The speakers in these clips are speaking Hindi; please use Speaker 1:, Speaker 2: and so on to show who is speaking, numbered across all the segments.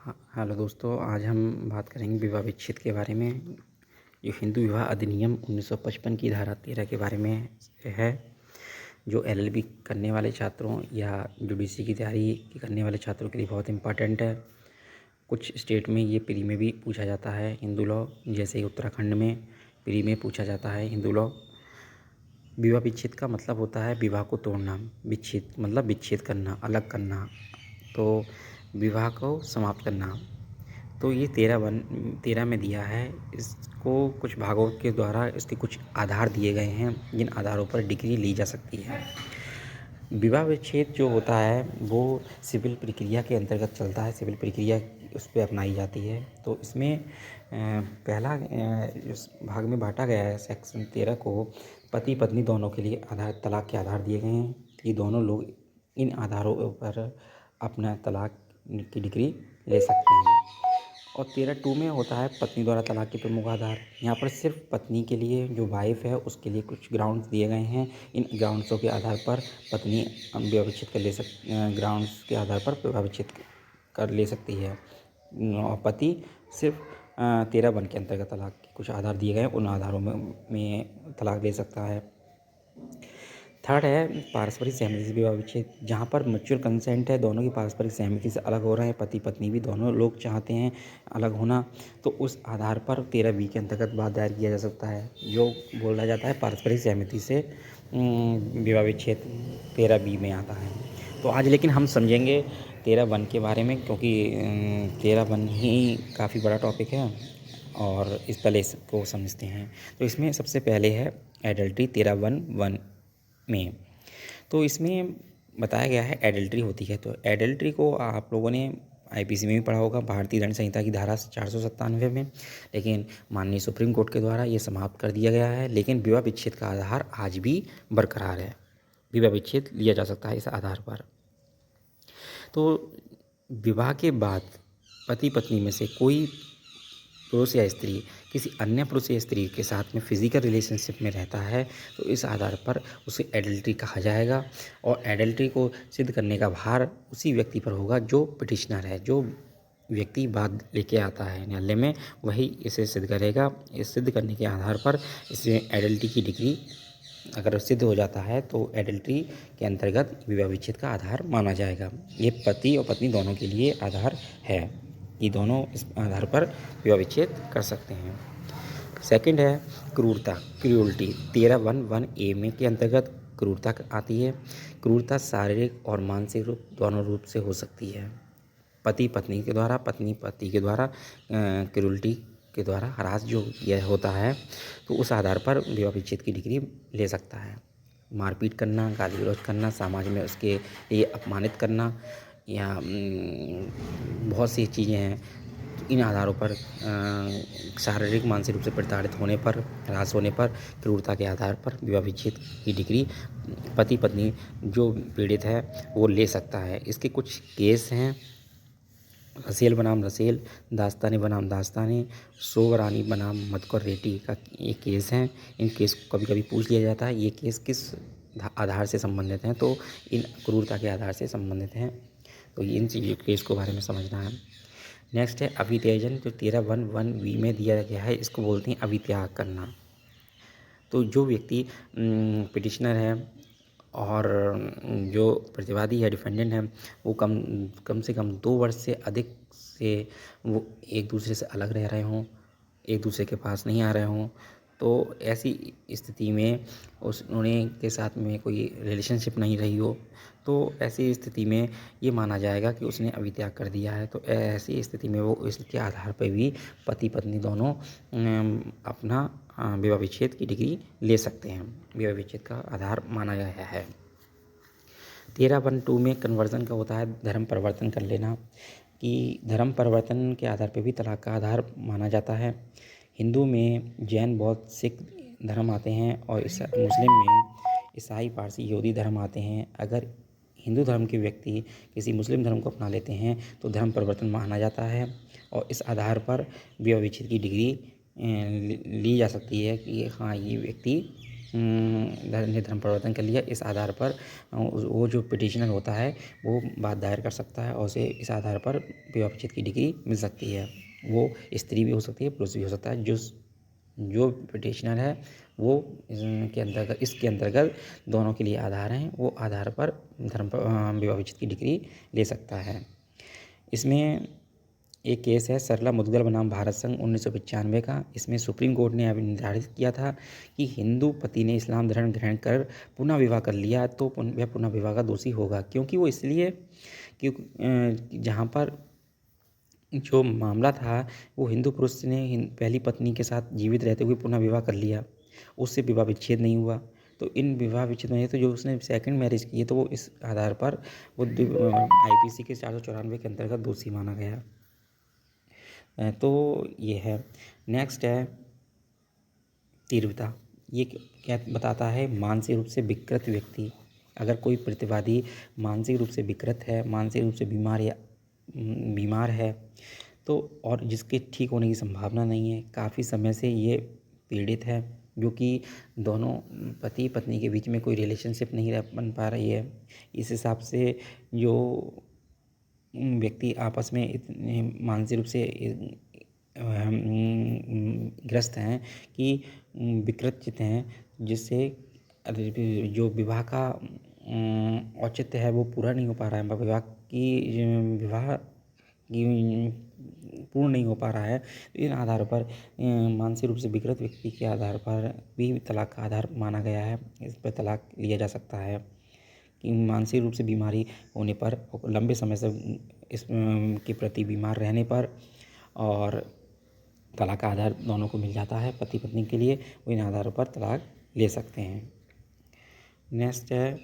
Speaker 1: हाँ, हेलो दोस्तों, आज हम बात करेंगे विवाह विच्छेद के बारे में। जो हिंदू विवाह अधिनियम 1955 की धारा 13 के बारे में है, जो एलएलबी करने वाले छात्रों या यूजीसी की तैयारी करने वाले छात्रों के लिए बहुत इम्पोर्टेंट है। कुछ स्टेट में ये प्री में भी पूछा जाता है हिंदू लॉ, जैसे उत्तराखंड में प्री में पूछा जाता है हिंदू लॉ। विवाह विच्छेद का मतलब होता है विवाह को तोड़ना, विच्छेद मतलब विच्छेद करना, अलग करना, तो विवाह को समाप्त करना। तो ये 13 में दिया है। इसको कुछ भागों के द्वारा इसके कुछ आधार दिए गए हैं, जिन आधारों पर डिग्री ली जा सकती है। विवाह विच्छेद जो होता है वो सिविल प्रक्रिया के अंतर्गत चलता है, सिविल प्रक्रिया उस पर अपनाई जाती है। तो इसमें पहला इस भाग में बांटा गया है सेक्शन 13 को, पति पत्नी दोनों के लिए आधार तलाक के आधार दिए गए हैं कि दोनों लोग इन आधारों पर अपना तलाक की डिग्री ले सकते हैं। और 13(2) में होता है पत्नी द्वारा तलाक के प्रमुख आधार। यहाँ पर सिर्फ पत्नी के लिए, जो वाइफ है उसके लिए कुछ ग्राउंड्स दिए गए हैं। इन ग्राउंड्सों के आधार पर पत्नी विवाह विच्छेद कर ले ग्राउंड्स के आधार पर विवाह विच्छेद कर ले सकती है। और पति सिर्फ 13(1) के अंतर्गत तलाक के कुछ आधार दिए गए हैं, उन आधारों में तलाक ले सकता है। थर्ड है पारस्परिक सहमति से विवाह विच्छेद, जहाँ पर म्यूचुअल कंसेंट है, दोनों की पारस्परिक सहमति से अलग हो रहे हैं, पति पत्नी भी दोनों लोग चाहते हैं अलग होना, तो उस आधार पर 13(b) के अंतर्गत वाद दायर किया जा सकता है, जो बोला जाता है पारस्परिक सहमति से विवाह विच्छेद 13(b) में आता है। तो आज लेकिन हम समझेंगे 13(1) के बारे में, क्योंकि 13(1) ही काफ़ी बड़ा टॉपिक है और इस पहले इसको समझते हैं। तो इसमें सबसे पहले है एडल्ट्री 13(1) में। तो इसमें बताया गया है एडल्ट्री होती है। तो एडल्ट्री को आप लोगों ने आईपीसी में भी पढ़ा होगा, भारतीय दंड संहिता की धारा 497 में, लेकिन माननीय सुप्रीम कोर्ट के द्वारा ये समाप्त कर दिया गया है। लेकिन विवाह विच्छेद का आधार आज भी बरकरार है, विवाह विच्छेद लिया जा सकता है इस आधार पर। तो विवाह के बाद पति पत्नी में से कोई पुरुष या स्त्री किसी अन्य पुरुष या स्त्री के साथ में फिजिकल रिलेशनशिप में रहता है, तो इस आधार पर उसे एडल्ट्री कहा जाएगा। और एडल्ट्री को सिद्ध करने का भार उसी व्यक्ति पर होगा जो पिटिशनर है, जो व्यक्ति बात लेके आता है न्यायालय में, वही इसे सिद्ध करेगा। इस सिद्ध करने के आधार पर इसे एडल्ट्री की डिग्री अगर सिद्ध हो जाता है तो एडल्ट्री के अंतर्गत विवाह विच्छेद का आधार माना जाएगा। ये पति और पत्नी दोनों के लिए आधार है, ये दोनों इस आधार पर विवाह विच्छेद कर सकते हैं। सेकंड है क्रूरता, क्रूरल्टी 13(1)(a) में के अंतर्गत क्रूरता आती है। क्रूरता शारीरिक और मानसिक रूप दोनों रूप से हो सकती है। पति पत्नी के द्वारा, पत्नी पति के द्वारा क्रूरल्टी के द्वारा हरास जो यह होता है, तो उस आधार पर विवाह विच्छेद की डिग्री ले सकता है। मारपीट करना, गाली गलौज करना, समाज में उसके लिए अपमानित करना, या बहुत सी चीज़ें हैं, इन आधारों पर शारीरिक मानसिक रूप से प्रताड़ित होने पर, हरास होने पर, क्रूरता के आधार पर विवाह विच्छेद की डिग्री पति पत्नी जो पीड़ित है वो ले सकता है। इसके कुछ केस हैं, रसेल बनाम रसेल, दास्तानी बनाम दास्तानी, सोवरानी बनाम मधुकर रेड्डी का ये केस हैं। इन केस को कभी कभी पूछ लिया जाता है, ये केस किस आधार से संबंधित हैं, तो इन क्रूरता के आधार से संबंधित हैं। तो इन चीज़ों केस को बारे में समझना है। नेक्स्ट है अभित्यजन, जो 13(1)(b) में दिया गया है, इसको बोलते हैं अभित्याग करना। तो जो व्यक्ति पिटिशनर है और जो प्रतिवादी है, डिफेंडेंट है, वो कम से कम 2 वर्ष से अधिक से वो एक दूसरे से अलग रह रहे हों, एक दूसरे के पास नहीं आ रहे हों, तो ऐसी स्थिति में उन्होंने के साथ में कोई रिलेशनशिप नहीं रही हो, तो ऐसी स्थिति में ये माना जाएगा कि उसने अभित्याग कर दिया है। तो ऐसी स्थिति में वो इसके आधार पर भी पति पत्नी दोनों अपना विवाह विच्छेद की डिग्री ले सकते हैं, विवाह विच्छेद का आधार माना गया है। 13(1)(2) में कन्वर्जन का होता है, धर्म परिवर्तन कर लेना, कि धर्म परिवर्तन के आधार पर भी तलाक का आधार माना जाता है। हिंदू में जैन, बौद्ध, सिख धर्म आते हैं, और मुस्लिम में ईसाई, पारसी, यहूदी धर्म आते हैं। अगर हिंदू धर्म के व्यक्ति किसी मुस्लिम धर्म को अपना लेते हैं तो धर्म परिवर्तन माना जाता है, और इस आधार पर विवाह विच्छेद की डिग्री ली जा सकती है कि हाँ, ये व्यक्ति ने धर्म परिवर्तन कर लिया। इस आधार पर वो जो पिटिशनर होता है वो बात दायर कर सकता है और उसे इस आधार पर विवाह विच्छेद की डिग्री मिल सकती है। वो स्त्री भी हो सकती है, पुरुष भी हो सकता है। जो पिटिशनर है वो इसके अंतर्गत दोनों के लिए आधार हैं, वो आधार पर विवाह विच्छेद की डिग्री ले सकता है। इसमें एक केस है सरला मुद्गल बनाम भारत संघ 1995 का। इसमें सुप्रीम कोर्ट ने अभी निर्धारित किया था कि हिंदू पति ने इस्लाम धर्म ग्रहण कर पुनः विवाह कर लिया तो वह पुनः विवाह का दोषी होगा, क्योंकि वो इसलिए क्योंकि जहाँ पर जो मामला था वो हिंदू पुरुष ने पहली पत्नी के साथ जीवित रहते हुए पुनः विवाह कर लिया, उससे विवाह विच्छेद नहीं हुआ। तो इन विवाह विच्छेद नहीं, तो जो उसने सेकंड मैरिज की है तो वो इस आधार पर वो IPC के 494 के अंतर्गत दोषी माना गया। तो ये है। नेक्स्ट है तीव्रता। ये क्या बताता है? मानसिक रूप से विकृत व्यक्ति, अगर कोई प्रतिवादी मानसिक रूप से विकृत है, मानसिक रूप से बीमार है तो और जिसके ठीक होने की संभावना नहीं है, काफ़ी समय से ये पीड़ित है, जो कि दोनों पति पत्नी के बीच में कोई रिलेशनशिप नहीं बन पा रही है। इस हिसाब से जो व्यक्ति आपस में इतने मानसिक रूप से ग्रस्त हैं कि विकृत हैं, जिससे जो विवाह का औचित्य है वो पूरा नहीं हो पा रहा है, विवाह की पूर्ण नहीं हो पा रहा है। तो इन आधार पर मानसिक रूप से विकृत व्यक्ति के आधार पर भी तलाक का आधार माना गया है। इस पर तलाक लिया जा सकता है कि मानसिक रूप से बीमारी होने पर, लंबे समय से इस के प्रति बीमार रहने पर, और तलाक का आधार दोनों को मिल जाता है पति पत्नी के लिए, वो इन आधारों पर तलाक ले सकते हैं। नेक्स्ट है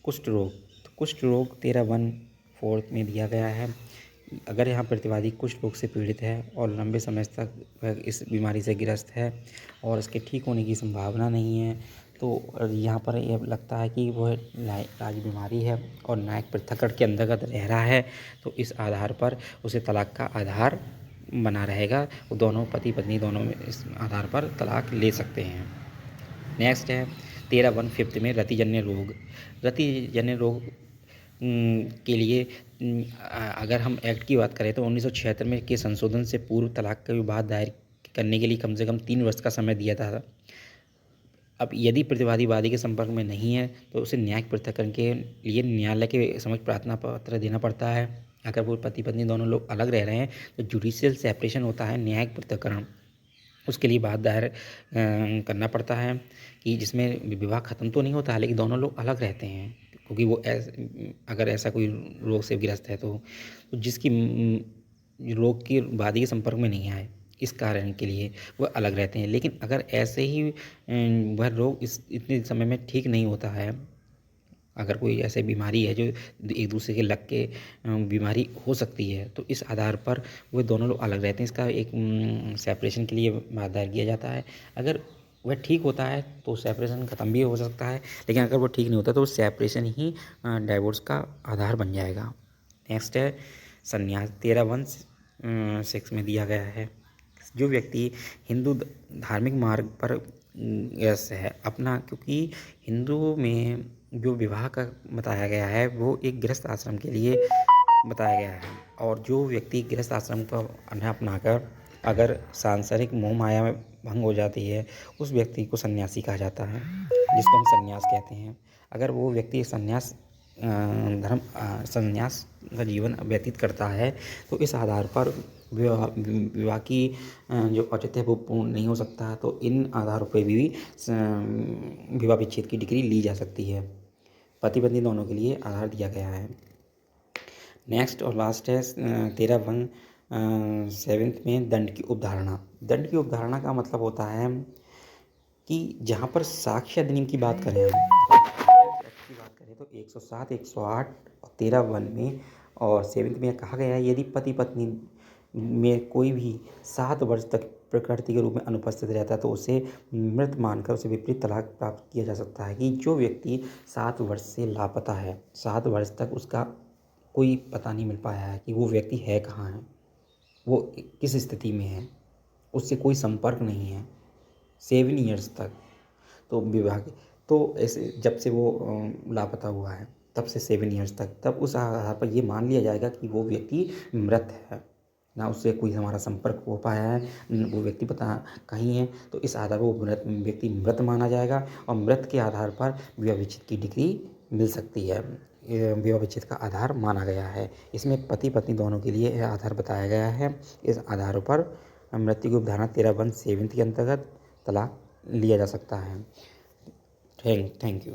Speaker 1: कुष्ठ रोग। तो कुष्ठ रोग 13(1)(4) में दिया गया है। अगर यहाँ प्रतिवादी कुष्ठ रोग से पीड़ित है और लंबे समय तक वह इस बीमारी से ग्रस्त है और इसके ठीक होने की संभावना नहीं है, तो यहाँ पर यह लगता है कि वह इलाज बीमारी है और न्यायिक पृथक्करण के अंतर्गत रह रहा है, तो इस आधार पर उसे तलाक का आधार बना रहेगा। वो दोनों पति पत्नी दोनों इस आधार पर तलाक ले सकते हैं। नेक्स्ट है 13(1)(5) में रतिजन्य रोग। रतिजन्य रोग के लिए अगर हम एक्ट की बात करें तो 1976 में के संशोधन से पूर्व तलाक का विवाद दायर करने के लिए कम से कम 3 वर्ष का समय दिया था। अब यदि प्रतिवादी वादी के संपर्क में नहीं है तो उसे न्यायिक पृथक्करण के लिए न्यायालय के समक्ष प्रार्थना पत्र देना पड़ता है। अगर वो पति पत्नी दोनों लोग अलग रह रहे हैं तो जुडिशियल सेपरेशन होता है, न्यायिक पृथक्करण। उसके लिए बात दायर करना पड़ता है कि जिसमें विवाह ख़त्म तो नहीं होता है लेकिन दोनों लोग अलग रहते हैं, क्योंकि वो अगर ऐसा कोई रोग से ग्रस्त है तो जिसकी रोग के वादी के संपर्क में नहीं आए, इस कारण के लिए वह अलग रहते हैं। लेकिन अगर ऐसे ही वह रोग इतने समय में ठीक नहीं होता है, अगर कोई ऐसी बीमारी है जो एक दूसरे के लग के बीमारी हो सकती है, तो इस आधार पर वह दोनों लोग अलग रहते हैं। इसका एक सेपरेशन के लिए बात दायर किया जाता है। अगर वह ठीक होता है तो सेपरेशन ख़त्म भी हो सकता है, लेकिन अगर वो ठीक नहीं होता तो सेपरेशन ही डाइवोर्स का आधार बन जाएगा। नेक्स्ट है संन्यास। 13(1)(6) में दिया गया है। जो व्यक्ति हिंदू धार्मिक मार्ग पर ग्रस्त है अपना, क्योंकि हिंदुओं में जो विवाह का बताया गया है वो एक गृहस्थ आश्रम के लिए बताया गया है, और जो व्यक्ति गृहस्थ आश्रम को अपनाकर अगर सांसारिक मोह माया में भंग हो जाती है, उस व्यक्ति को सन्यासी कहा जाता है, जिसको हम सन्यास कहते हैं। अगर वो व्यक्ति संन्यास का जीवन व्यतीत करता है तो इस आधार पर विवाह की जो औचित्य है वो पूर्ण नहीं हो सकता, तो इन आधारों पर भी विवाह विच्छेद की डिग्री ली जा सकती है। पति पत्नी दोनों के लिए आधार दिया गया है। नेक्स्ट और लास्ट है 13(1)(7) में दंड की उपधारणा। दंड की उपधारणा का मतलब होता है कि जहाँ पर साक्ष्य अधिनियम की बात करें तो 107, 108 और 13(1) में और 7 में कहा गया है, यदि पति पत्नी में कोई भी 7 वर्ष तक प्रकृति के रूप में अनुपस्थित रहता है तो उसे मृत मानकर उसे विपरीत तलाक प्राप्त किया जा सकता है। कि जो व्यक्ति 7 वर्ष से लापता है, 7 वर्ष तक उसका कोई पता नहीं मिल पाया है कि वो व्यक्ति है कहाँ है, वो किस स्थिति में है, उससे कोई संपर्क नहीं है 7 ईयर्स तक, तो विवाह के तो ऐसे जब से वो लापता हुआ है तब से 7 ईयर्स तक, तब उस आधार पर ये मान लिया जाएगा कि वो व्यक्ति मृत है, ना उससे कोई हमारा संपर्क हो पाया है, वो व्यक्ति पता कहीं है। तो इस आधार पर वो व्यक्ति मृत माना जाएगा और मृत के आधार पर विवाह विच्छेद की डिग्री मिल सकती है। ये विवाह विच्छेद का आधार माना गया है। इसमें पति पत्नी दोनों के लिए यह आधार बताया गया है। इस आधार पर मृत्यु की धारा 13(1) के अंतर्गत तलाक लिया जा सकता है। Thank you.